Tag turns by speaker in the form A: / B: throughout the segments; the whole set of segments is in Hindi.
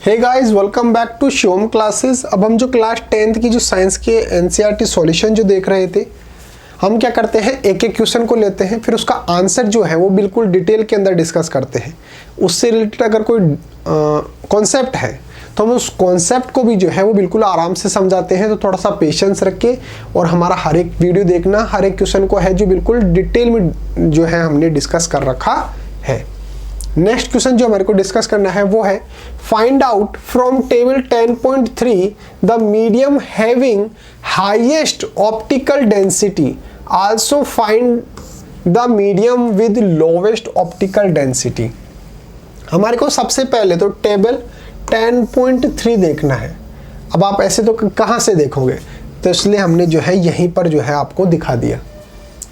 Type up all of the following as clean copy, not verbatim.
A: Hey guys, welcome back to Shivam classes. अब हम जो क्लास 10th की जो साइंस के एनसीईआरटी सॉल्यूशन जो देख रहे थे, हम क्या करते हैं, एक एक क्वेश्चन को लेते हैं, फिर उसका आंसर जो है वो बिल्कुल डिटेल के अंदर डिस्कस करते हैं। उससे रिलेटेड अगर कोई कॉन्सेप्ट है तो हम उस कॉन्सेप्ट को भी जो है वो बिल्कुल आराम से समझाते हैं। तो थोड़ा सा पेशेंस रख के और हमारा हर एक वीडियो देखना, हर एक क्वेश्चन को है जो बिल्कुल डिटेल में जो है हमने डिस्कस कर रखा है। नेक्स्ट क्वेश्चन जो हमारे को डिस्कस करना है वो है, find out from table 10.3 the medium having highest optical density, also find the medium with lowest optical density. हमारे को सबसे पहले तो टेबल 10.3 देखना है। अब आप ऐसे तो कहाँ से देखोगे, तो इसलिए हमने जो है यहीं पर जो है आपको दिखा दिया।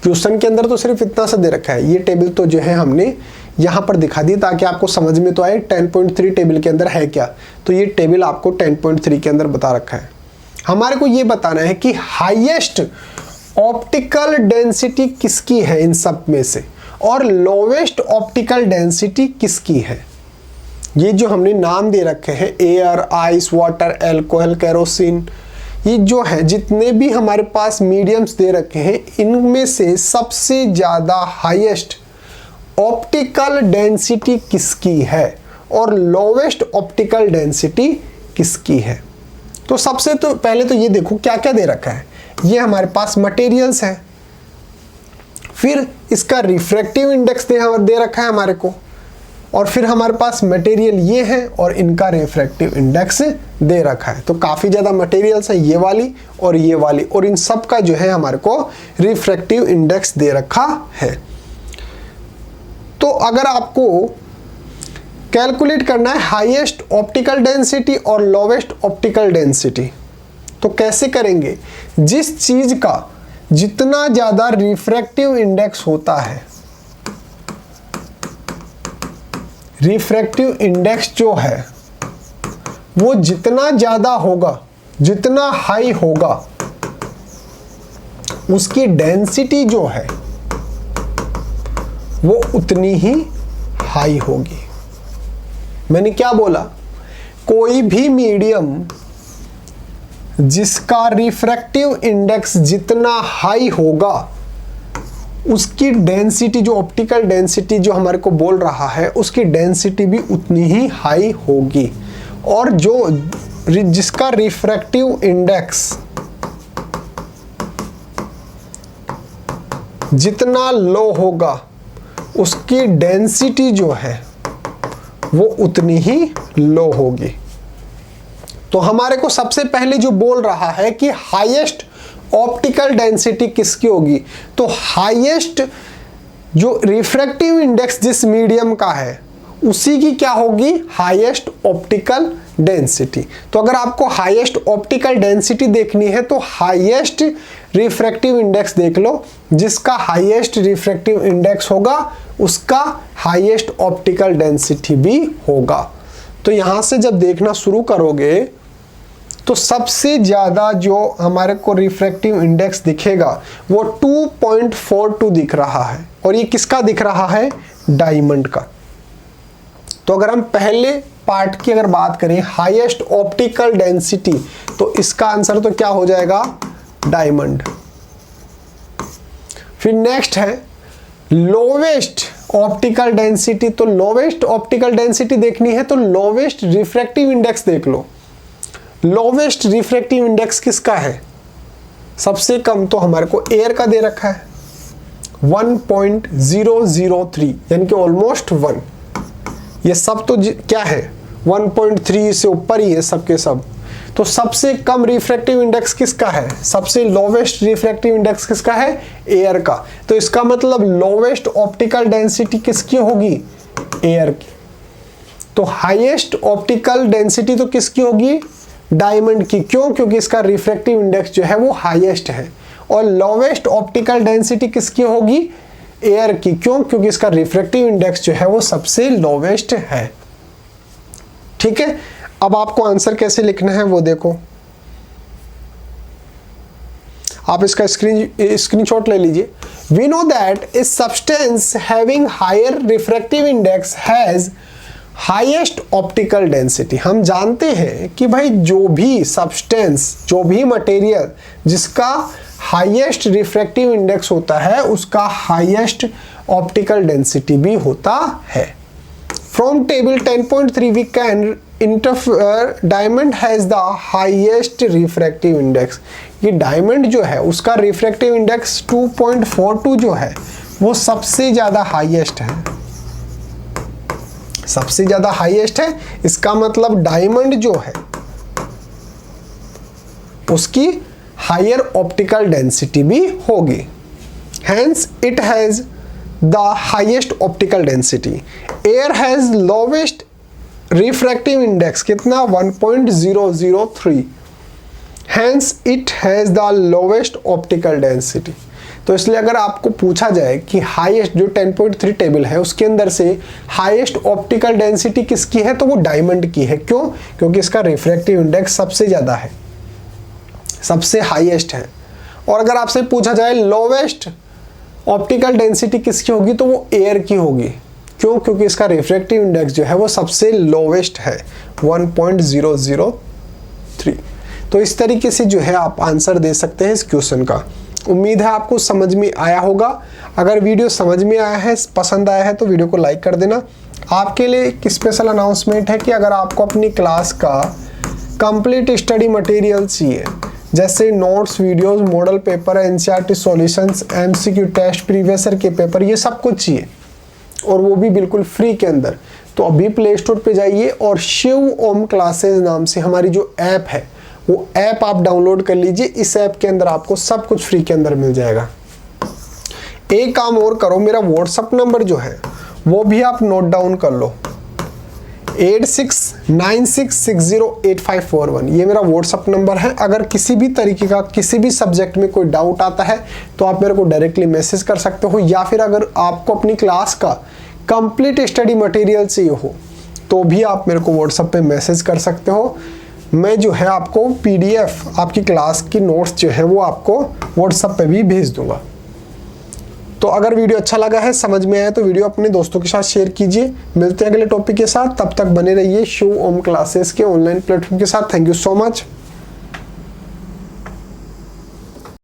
A: क्वेश्चन के अंदर तो सिर्फ इतना सा दे रखा है, ये टेबल तो जो है हमने यहाँ पर दिखा दी ताकि आपको समझ में तो आए 10.3 टेबल के अंदर है क्या। तो ये टेबल आपको 10.3 के अंदर बता रखा है। हमारे को ये बताना है कि हाईएस्ट ऑप्टिकल डेंसिटी किसकी है इन सब में से, और लोवेस्ट ऑप्टिकल डेंसिटी किसकी है। ये जो हमने नाम दे रखे हैं, air, ice, water, alcohol, kerosene, ये जो है जितने भी हमारे पास मीडियम्स दे रखे हैं, इनमें से सबसे ज़्यादा हाईएस्ट ऑप्टिकल डेंसिटी किसकी है और लोवेस्ट ऑप्टिकल डेंसिटी किसकी है। तो सबसे तो पहले तो ये देखो क्या क्या दे रखा है। ये हमारे पास मटेरियल्स है, फिर इसका रिफ्रैक्टिव इंडेक्स दे रखा है हमारे को, और फिर हमारे पास मटेरियल ये है और इनका रिफ्रैक्टिव इंडेक्स दे रखा है। तो काफ़ी ज़्यादा मटेरियल्स है, ये वाली और ये वाली, और इन सब का जो है हमारे को रिफ्रैक्टिव इंडेक्स दे रखा है। तो अगर आपको कैलकुलेट करना है हाईएस्ट ऑप्टिकल डेंसिटी और लोवेस्ट ऑप्टिकल डेंसिटी, तो कैसे करेंगे। जिस चीज़ का जितना ज़्यादा रिफ्रैक्टिव इंडेक्स होता है, रिफ्रैक्टिव इंडेक्स जो है वो जितना ज़्यादा होगा, जितना हाई होगा, उसकी डेंसिटी जो है वो उतनी ही हाई होगी। मैंने क्या बोला, कोई भी मीडियम जिसका रिफ्रैक्टिव इंडेक्स जितना हाई होगा, उसकी डेंसिटी जो ऑप्टिकल डेंसिटी जो हमारे को बोल रहा है, उसकी डेंसिटी भी उतनी ही हाई होगी। और जो जिसका रिफ्रैक्टिव इंडेक्स जितना लो होगा, उसकी डेंसिटी जो है वो उतनी ही लो होगी। तो हमारे को सबसे पहले जो बोल रहा है कि हाईएस्ट ऑप्टिकल डेंसिटी किसकी होगी, तो हाईएस्ट जो रिफ्रैक्टिव इंडेक्स जिस मीडियम का है उसी की क्या होगी, हाईएस्ट ऑप्टिकल डेंसिटी। तो अगर आपको हाईएस्ट ऑप्टिकल डेंसिटी देखनी है तो हाईएस्ट रिफ्रैक्टिव इंडेक्स देख लो। जिसका हाईएस्ट रिफ्रैक्टिव इंडेक्स होगा उसका हाईएस्ट ऑप्टिकल डेंसिटी भी होगा। तो यहाँ से जब देखना शुरू करोगे तो सबसे ज़्यादा जो हमारे को रिफ्रैक्टिव इंडेक्स दिखेगा वो 2.42 दिख रहा है, और ये किसका दिख रहा है, डायमंड का। तो अगर हम पहले पार्ट की अगर बात करें, हाईएस्ट ऑप्टिकल डेंसिटी, तो इसका आंसर तो क्या हो जाएगा, डायमंड। फिर नेक्स्ट है लोवेस्ट ऑप्टिकल डेंसिटी। तो लोवेस्ट ऑप्टिकल डेंसिटी देखनी है तो लोवेस्ट रिफ्रैक्टिव इंडेक्स देख लो। लोवेस्ट रिफ्रैक्टिव इंडेक्स किसका है, सबसे कम तो हमारे को एयर का दे रखा है 1.003, यानी कि ऑलमोस्ट 1। ये सब तो क्या है 1.3 से ऊपर ही है सबके सब। तो सबसे कम रिफ्रैक्टिव इंडेक्स किसका है, सबसे लोवेस्ट रिफ्रैक्टिव इंडेक्स किसका है, एयर का। तो इसका मतलब लोवेस्ट ऑप्टिकल डेंसिटी किसकी होगी, एयर की। तो हाईएस्ट ऑप्टिकल डेंसिटी तो किसकी होगी, डायमंड की। क्यों, क्योंकि इसका रिफ्रैक्टिव इंडेक्स जो है वो हाईएस्ट है। और लोवेस्ट ऑप्टिकल डेंसिटी किसकी होगी, एयर की। क्यों, क्योंकि इसका रिफ्रैक्टिव इंडेक्स जो है वो सबसे लोवेस्ट है। ठीक है, अब आपको आंसर कैसे लिखना है वो देखो। आप इसका स्क्रीनशॉट ले लीजिए। We know that a substance having higher refractive index has highest optical density. हम जानते हैं कि भाई जो भी सब्सटेंस, जो भी मटेरियल जिसका हाईएस्ट रिफ्रैक्टिव इंडेक्स होता है उसका हाईएस्ट ऑप्टिकल डेंसिटी भी होता है। From table 10.3 we can infer diamond has the highest refractive index. ये डायमंड जो है उसका रिफ्रैक्टिव इंडेक्स 2.42 जो है वो सबसे ज्यादा हाईएस्ट है, सबसे ज्यादा हाईएस्ट है। इसका मतलब डायमंड जो है उसकी हायर ऑप्टिकल डेंसिटी भी होगी। Hence it has the highest optical density. Air has lowest refractive index कितना 1.003, hence it has the lowest optical density. तो इसलिए अगर आपको पूछा जाए कि हाईएस्ट जो 10.3 टेबल है उसके अंदर से हाईएस्ट ऑप्टिकल डेंसिटी किसकी है, तो वो डायमंड की है। क्यों? क्योंकि इसका रिफ्रैक्टिव इंडेक्स सबसे ज्यादा है, सबसे हाईएस्ट है। और अगर आपसे पूछा जाए लोवेस्ट ऑप्टिकल डेंसिटी किसकी होगी, तो वो एयर की होगी। क्यों? क्योंकि इसका रिफ्रैक्टिव इंडेक्स जो है वो सबसे लोवेस्ट है 1.003। तो इस तरीके से जो है आप आंसर दे सकते हैं इस क्वेश्चन का। उम्मीद है आपको समझ में आया होगा। अगर वीडियो समझ में आया है, पसंद आया है तो वीडियो को लाइक कर देना। आपके लिए एक स्पेशल अनाउंसमेंट है कि अगर आपको अपनी क्लास का कंप्लीट स्टडी मटेरियल चाहिए, जैसे notes, videos, model paper, NCERT solutions, MCQ test, previous year के पेपर, ये सब कुछ चाहिए और वो भी बिल्कुल फ्री के अंदर, तो अभी प्ले स्टोर पे जाइए और शिव ओम क्लासेस नाम से हमारी जो ऐप है वो ऐप आप डाउनलोड कर लीजिए। इस ऐप के अंदर आपको सब कुछ फ्री के अंदर मिल जाएगा। एक काम और करो, मेरा व्हाट्सअप नंबर जो है वो भी आप नोट डाउन कर लो, 8696608541। ये मेरा व्हाट्सअप नंबर है। अगर किसी भी तरीके का, किसी भी सब्जेक्ट में कोई डाउट आता है तो आप मेरे को डायरेक्टली मैसेज कर सकते हो, या फिर अगर आपको अपनी क्लास का कंप्लीट स्टडी मटेरियल चाहिए हो तो भी आप मेरे को व्हाट्सएप पे मैसेज कर सकते हो। मैं जो है आपको PDF आपकी क्लास की नोट्स जो है वो आपको व्हाट्सएप पे भी भेज दूंगा। तो अगर वीडियो अच्छा लगा है, समझ में आया, तो वीडियो अपने दोस्तों के साथ शेयर कीजिए। मिलते हैं अगले टॉपिक के साथ, तब तक बने रहिए शिव ओम क्लासेस के ऑनलाइन प्लेटफॉर्म के साथ। Thank you so much.